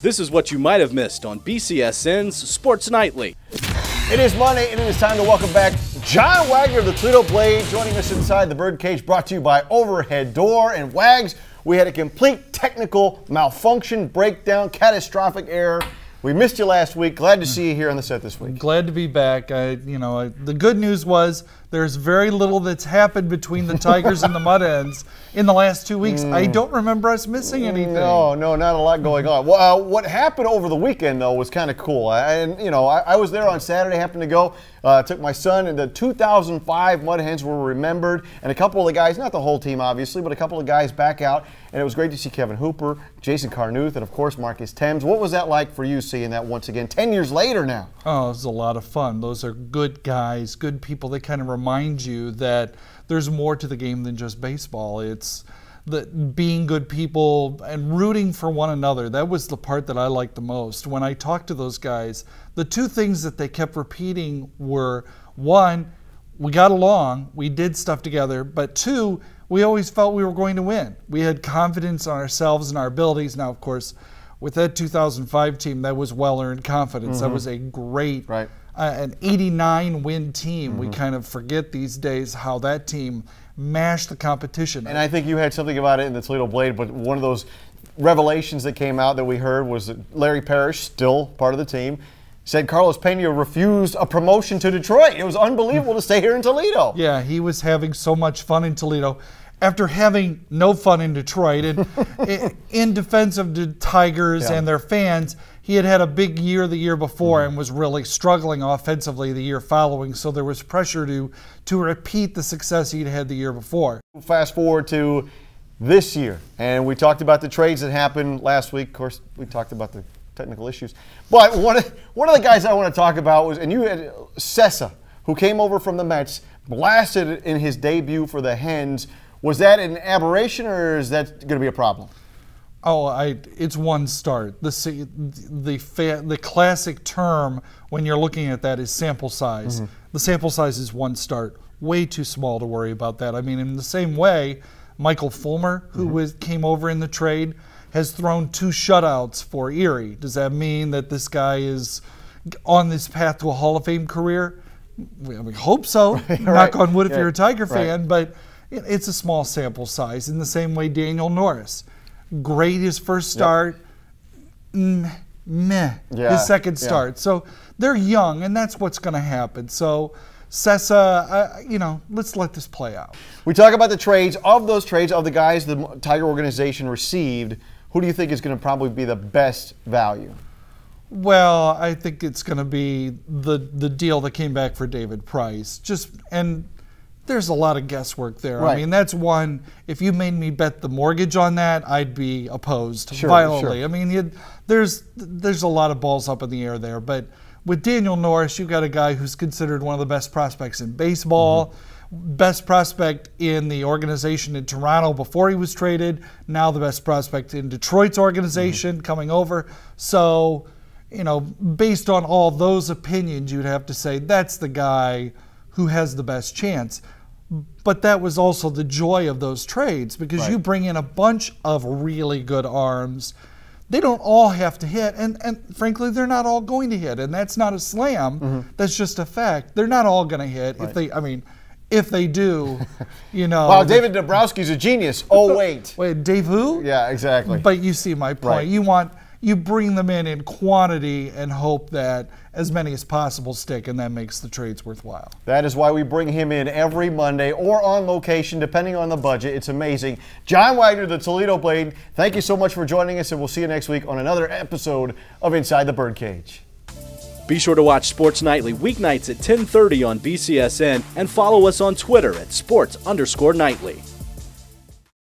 This is what you might have missed on BCSN's Sports Nightly. It is Monday, and it is time to welcome back John Wagner of the Toledo Blade, joining us inside the Birdcage, brought to you by Overhead Door. And Wags, we had a complete technical malfunction, breakdown, catastrophic error. We missed you last week. Glad to see you here on the set this week. Glad to be back. The good news was there's very little that's happened between the Tigers and the Mud Hens in the last 2 weeks. I don't remember us missing anything. No, not a lot going on. Well, what happened over the weekend, though, was kind of cool. I was there on Saturday, happened to go. Took my son, and the 2005 Mud Hens were remembered, and a couple of the guys, not the whole team obviously, but a couple of guys back out, and it was great to see Kevin Hooper, Jason Carnuth, and of course Marcus Thames. What was that like for you, seeing that once again, 10 years later now? Oh, it was a lot of fun. Those are good guys, good people. They kind of remind you that there's more to the game than just baseball. It's being good people and rooting for one another. That was the part that I liked the most. When I talked to those guys, the two things that they kept repeating were, one, we got along, we did stuff together, but two, we always felt we were going to win. We had confidence in ourselves and our abilities. Now, of course, with that 2005 team, that was well-earned confidence. That was a great, an 89-win team. We kind of forget these days how that team mashed the competition. And I think you had something about it in the Toledo Blade, but one of those revelations that came out that we heard was that Larry Parrish, still part of the team, said Carlos Pena refused a promotion to Detroit. It was unbelievable to stay here in Toledo. Yeah, he was having so much fun in Toledo after having no fun in Detroit. And in defense of the Tigers and their fans, he had a big year the year before and was really struggling offensively the year following, so there was pressure to repeat the success he'd had the year before. Fast forward to this year, and we talked about the trades that happened last week. Of course, we talked about the technical issues. But one of the guys I want to talk about was, and you had Sessa, who came over from the Mets, blasted in his debut for the Hens. Was that an aberration, or is that going to be a problem? Oh, it's one start. The classic term when you're looking at that is sample size. The sample size is one start. Way too small to worry about that. I mean, in the same way, Michael Fulmer, who came over in the trade, has thrown 2 shutouts for Erie. Does that mean that this guy is on this path to a Hall of Fame career? We hope so. Knock on wood if you're a Tiger fan, but it's a small sample size. In the same way, Daniel Norris, great his first start, meh his second start. So they're young, and that's what's going to happen. So Sessa, let's let this play out. We talk about the trades. Of those trades, of the guys the Tiger organization received, who do you think is going to probably be the best value? Well, I think it's going to be the deal that came back for David Price. And there's a lot of guesswork there. I mean, that's one. If you made me bet the mortgage on that, I'd be opposed violently. I mean, there's a lot of balls up in the air there. But with Daniel Norris, you've got a guy who's considered one of the best prospects in baseball. Best prospect in the organization in Toronto before he was traded, now the best prospect in Detroit's organization coming over. So, based on all those opinions, you'd have to say that's the guy who has the best chance. But that was also the joy of those trades, because you bring in a bunch of really good arms. They don't all have to hit, and frankly, they're not all going to hit, and that's not a slam. That's just a fact. They're not all going to hit. If they do, Wow, David Dabrowski's a genius. Oh, wait. Wait, Dave who? Yeah, exactly. But you see my point. You bring them in quantity and hope that as many as possible stick, and that makes the trades worthwhile. That is why we bring him in every Monday or on location, depending on the budget. It's amazing. John Wagner, the Toledo Blade, thank you so much for joining us, and we'll see you next week on another episode of Inside the Birdcage. Be sure to watch Sports Nightly weeknights at 10:30 on BCSN and follow us on Twitter at @sports_nightly.